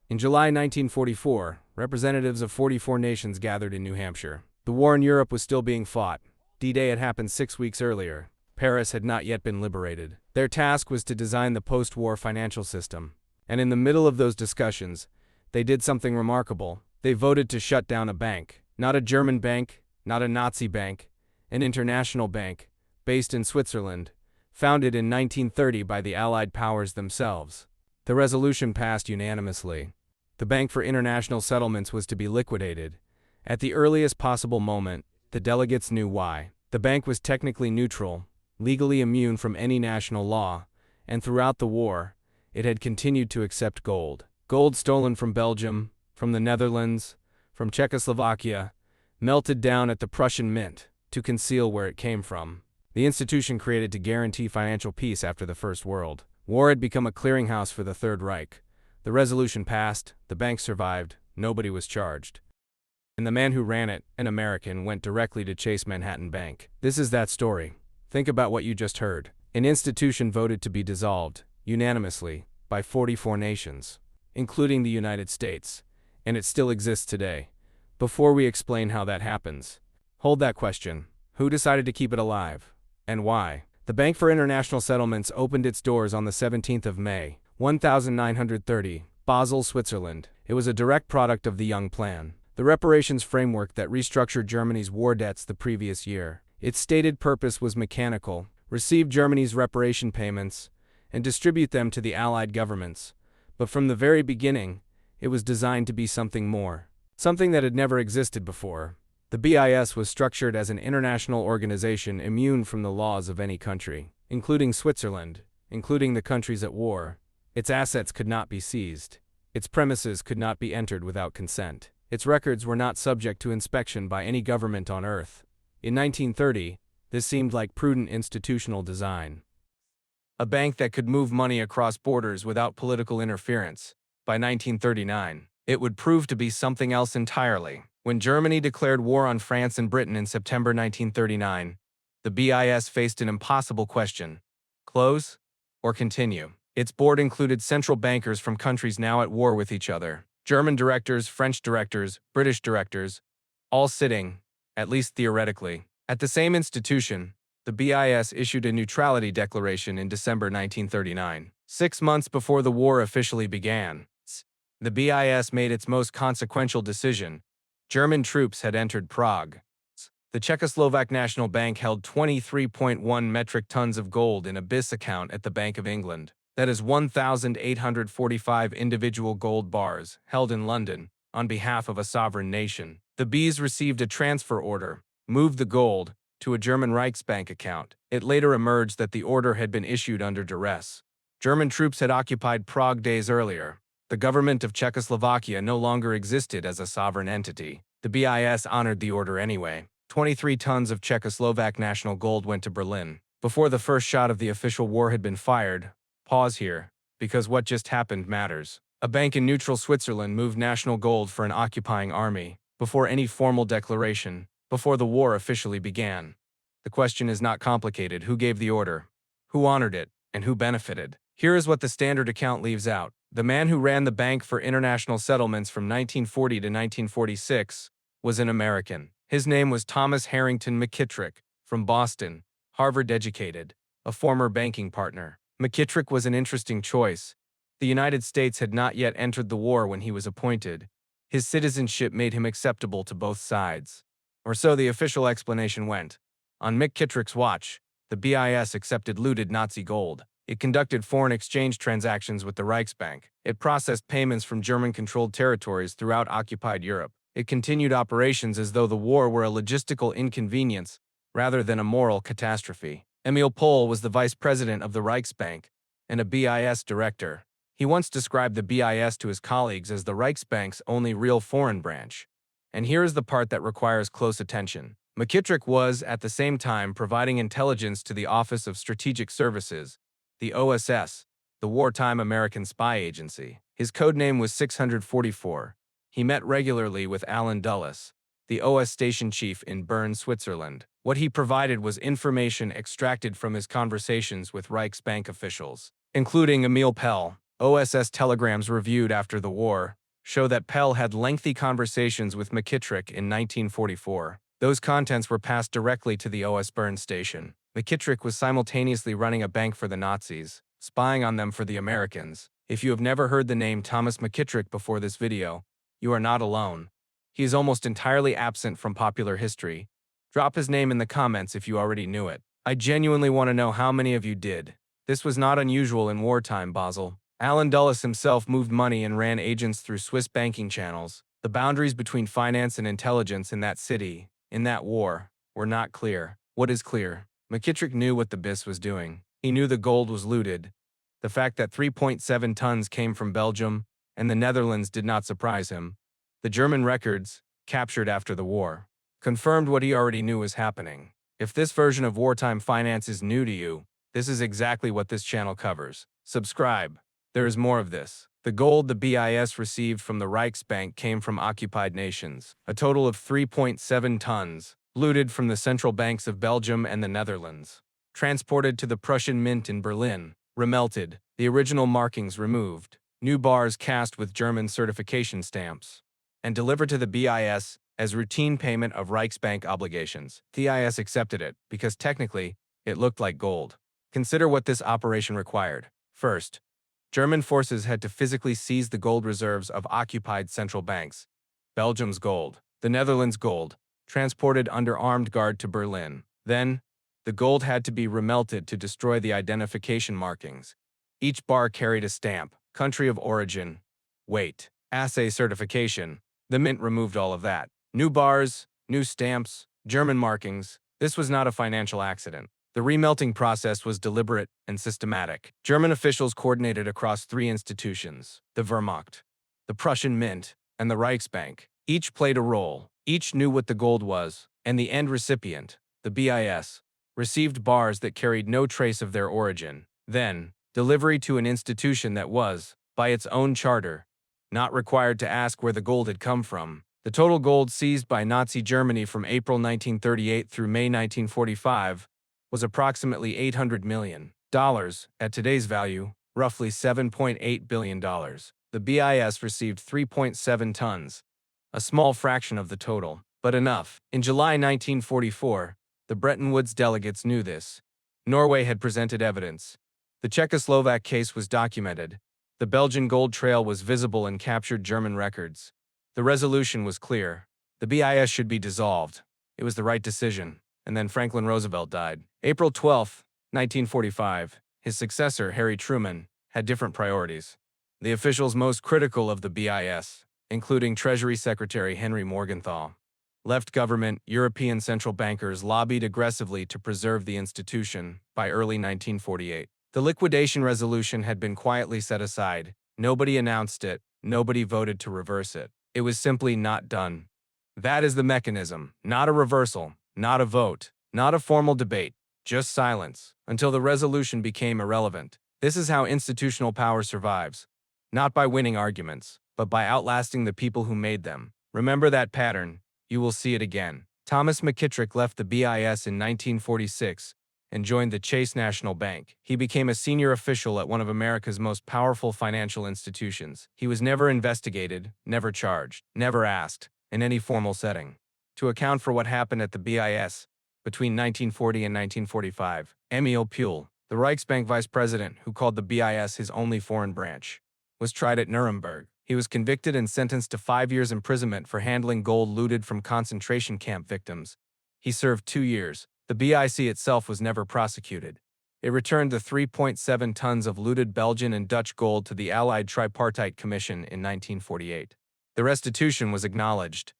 In July 1944, representatives of 44 nations gathered in New Hampshire. The war in Europe was still being fought. D-Day had happened 6 weeks earlier. Paris had not yet been liberated. Their task was to design the post-war financial system. And in the middle of those discussions, they did something remarkable. They voted to shut down a bank. Not a German bank, not a Nazi bank, an international bank, based in Switzerland, founded in 1930 by the Allied powers themselves. The resolution passed unanimously. The Bank for International Settlements was to be liquidated. At the earliest possible moment, the delegates knew why. The bank was technically neutral, legally immune from any national law, and throughout the war, it had continued to accept gold. Gold stolen from Belgium, from the Netherlands, from Czechoslovakia, melted down at the Prussian mint to conceal where it came from. The institution created to guarantee financial peace after the First World War had become a clearinghouse for the Third Reich. The resolution passed, the bank survived, nobody was charged. And the man who ran it, an American, went directly to Chase Manhattan Bank. This is that story. Think about what you just heard. An institution voted to be dissolved, unanimously, by 44 nations, including the United States, and it still exists today. Before we explain how that happens, hold that question. Who decided to keep it alive? And why? The Bank for International Settlements opened its doors on the 17th of May, 1930, Basel, Switzerland. It was a direct product of the Young Plan, the reparations framework that restructured Germany's war debts the previous year. Its stated purpose was mechanical: receive Germany's reparation payments and distribute them to the Allied governments. But from the very beginning, it was designed to be something more, something that had never existed before. The BIS was structured as an international organization immune from the laws of any country, including Switzerland, including the countries at war. Its assets could not be seized. Its premises could not be entered without consent. Its records were not subject to inspection by any government on earth. In 1930, this seemed like prudent institutional design. A bank that could move money across borders without political interference. By 1939, it would prove to be something else entirely. When Germany declared war on France and Britain in September 1939, the BIS faced an impossible question: close or continue? Its board included central bankers from countries now at war with each other. German directors, French directors, British directors, all sitting, at least theoretically, at the same institution. The BIS issued a neutrality declaration in December 1939, 6 months before the war officially began. The BIS made its most consequential decision. German troops had entered Prague. The Czechoslovak National Bank held 23.1 metric tons of gold in a BIS account at the Bank of England. That is 1,845 individual gold bars, held in London, on behalf of a sovereign nation. The Bs received a transfer order, moved the gold, to a German Reichsbank account. It later emerged that the order had been issued under duress. German troops had occupied Prague days earlier. The government of Czechoslovakia no longer existed as a sovereign entity. The BIS honored the order anyway. 23 tons of Czechoslovak national gold went to Berlin. Before the first shot of the official war had been fired, pause here, because what just happened matters. A bank in neutral Switzerland moved national gold for an occupying army, before any formal declaration, before the war officially began. The question is not complicated: who gave the order, who honored it, and who benefited? Here is what the standard account leaves out. The man who ran the Bank for International Settlements from 1940 to 1946 was an American. His name was Thomas Harrington McKittrick, from Boston, Harvard-educated, a former banking partner. McKittrick was an interesting choice. The United States had not yet entered the war when he was appointed. His citizenship made him acceptable to both sides. Or so the official explanation went. On McKittrick's watch, the BIS accepted looted Nazi gold. It conducted foreign exchange transactions with the Reichsbank. It processed payments from German-controlled territories throughout occupied Europe. It continued operations as though the war were a logistical inconvenience rather than a moral catastrophe. Emil Pohl was the vice president of the Reichsbank and a BIS director. He once described the BIS to his colleagues as the Reichsbank's only real foreign branch. And here is the part that requires close attention. McKittrick was, at the same time, providing intelligence to the Office of Strategic Services, the OSS, the wartime American spy agency. His codename was 644. He met regularly with Alan Dulles, the OS station chief in Bern, Switzerland. What he provided was information extracted from his conversations with Reichsbank officials, including Emil Pohl. OSS telegrams reviewed after the war show that Pell had lengthy conversations with McKittrick in 1944. Those contents were passed directly to the OS Bern station. McKittrick was simultaneously running a bank for the Nazis, spying on them for the Americans. If you have never heard the name Thomas McKittrick before this video, you are not alone. He is almost entirely absent from popular history. Drop his name in the comments if you already knew it. I genuinely want to know how many of you did. This was not unusual in wartime, Basel. Alan Dulles himself moved money and ran agents through Swiss banking channels. The boundaries between finance and intelligence in that city, in that war, were not clear. What is clear? McKittrick knew what the BIS was doing. He knew the gold was looted. The fact that 3.7 tons came from Belgium and the Netherlands did not surprise him. The German records, captured after the war, confirmed what he already knew was happening. If this version of wartime finance is new to you, this is exactly what this channel covers. Subscribe. There is more of this. The gold the BIS received from the Reichsbank came from occupied nations. A total of 3.7 tons, looted from the central banks of Belgium and the Netherlands. Transported to the Prussian Mint in Berlin, remelted, the original markings removed, new bars cast with German certification stamps, and delivered to the BIS as routine payment of Reichsbank obligations. BIS accepted it because technically, it looked like gold. Consider what this operation required. First, German forces had to physically seize the gold reserves of occupied central banks. Belgium's gold, the Netherlands' gold, transported under armed guard to Berlin. Then, the gold had to be remelted to destroy the identification markings. Each bar carried a stamp, country of origin, weight, assay certification. The mint removed all of that. New bars, new stamps, German markings. This was not a financial accident. The remelting process was deliberate and systematic. German officials coordinated across three institutions: the Wehrmacht, the Prussian Mint, and the Reichsbank. Each played a role. Each knew what the gold was, and the end recipient, the BIS, received bars that carried no trace of their origin. Then, delivery to an institution that was, by its own charter, not required to ask where the gold had come from. The total gold seized by Nazi Germany from April 1938 through May 1945 was approximately $800 million. At today's value, roughly $7.8 billion. The BIS received 3.7 tons, a small fraction of the total, but enough. In July 1944, the Bretton Woods delegates knew this. Norway had presented evidence. The Czechoslovak case was documented. The Belgian gold trail was visible in captured German records. The resolution was clear. The BIS should be dissolved. It was the right decision. And then Franklin Roosevelt died. April 12, 1945, his successor, Harry Truman, had different priorities. The officials most critical of the BIS, including Treasury Secretary Henry Morgenthau, left government, European central bankers lobbied aggressively to preserve the institution by early 1948. The liquidation resolution had been quietly set aside. Nobody announced it. Nobody voted to reverse it. It was simply not done. That is the mechanism, not a reversal, not a vote, not a formal debate, just silence, until the resolution became irrelevant. This is how institutional power survives. Not by winning arguments, but by outlasting the people who made them. Remember that pattern. You will see it again. Thomas McKittrick left the BIS in 1946 and joined the Chase National Bank. He became a senior official at one of America's most powerful financial institutions. He was never investigated, never charged, never asked, in any formal setting, to account for what happened at the BIS between 1940 and 1945. Emil Puhl, the Reichsbank vice president who called the BIS his only foreign branch, was tried at Nuremberg. He was convicted and sentenced to 5 years imprisonment for handling gold looted from concentration camp victims. He served 2 years. The BIC itself was never prosecuted. It returned the 3.7 tons of looted Belgian and Dutch gold to the Allied Tripartite Commission in 1948. The restitution was acknowledged.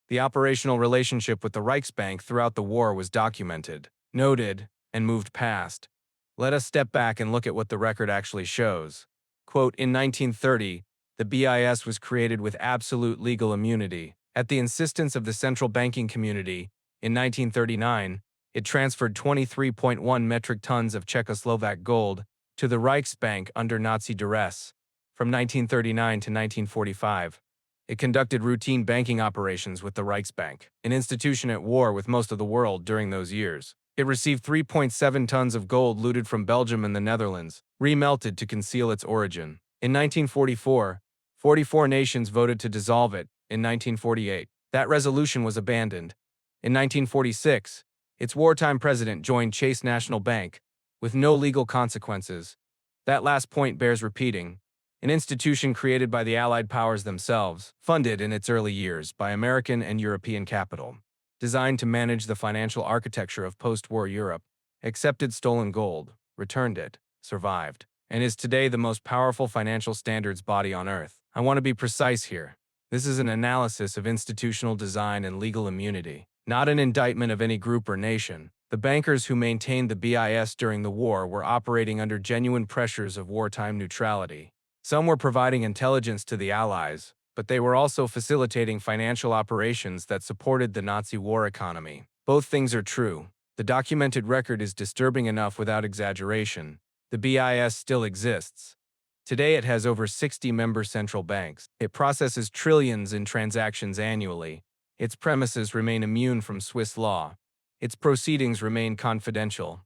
The operational relationship with the Reichsbank throughout the war was documented, noted, and moved past. Let us step back and look at what the record actually shows. Quote, in 1930, the BIS was created with absolute legal immunity. At the insistence of the central banking community, in 1939, it transferred 23.1 metric tons of Czechoslovak gold to the Reichsbank under Nazi duress. From 1939 to 1945, it conducted routine banking operations with the Reichsbank, an institution at war with most of the world during those years. It received 3.7 tons of gold looted from Belgium and the Netherlands, remelted to conceal its origin. In 1944, 44 nations voted to dissolve it. In 1948, that resolution was abandoned. In 1946, its wartime president joined Chase National Bank, with no legal consequences. That last point bears repeating. An institution created by the Allied powers themselves, funded in its early years by American and European capital, designed to manage the financial architecture of post-war Europe, accepted stolen gold, returned it, survived, and is today the most powerful financial standards body on Earth. I want to be precise here. This is an analysis of institutional design and legal immunity, not an indictment of any group or nation. The bankers who maintained the BIS during the war were operating under genuine pressures of wartime neutrality. Some were providing intelligence to the Allies, but they were also facilitating financial operations that supported the Nazi war economy. Both things are true. The documented record is disturbing enough without exaggeration. The BIS still exists. Today it has over 60 member central banks. It processes trillions in transactions annually. Its premises remain immune from Swiss law. Its proceedings remain confidential.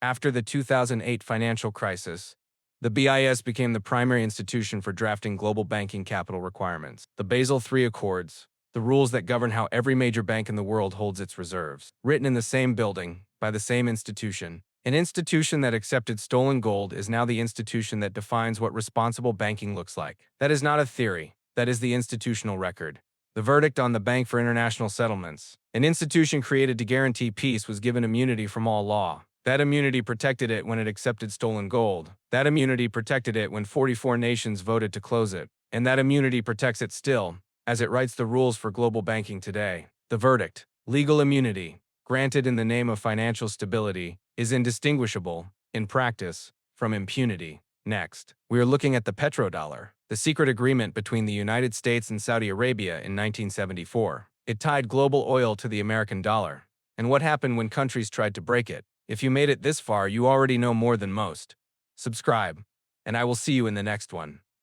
After the 2008 financial crisis, the BIS became the primary institution for drafting global banking capital requirements. The Basel III Accords, the rules that govern how every major bank in the world holds its reserves, written in the same building, by the same institution. An institution that accepted stolen gold is now the institution that defines what responsible banking looks like. That is not a theory. That is the institutional record. The verdict on the Bank for International Settlements. An institution created to guarantee peace was given immunity from all law. That immunity protected it when it accepted stolen gold. That immunity protected it when 44 nations voted to close it. And that immunity protects it still, as it writes the rules for global banking today. The verdict, legal immunity, granted in the name of financial stability, is indistinguishable, in practice, from impunity. Next, we are looking at the petrodollar, the secret agreement between the United States and Saudi Arabia in 1974. It tied global oil to the American dollar. And what happened when countries tried to break it? If you made it this far, you already know more than most. Subscribe, and I will see you in the next one.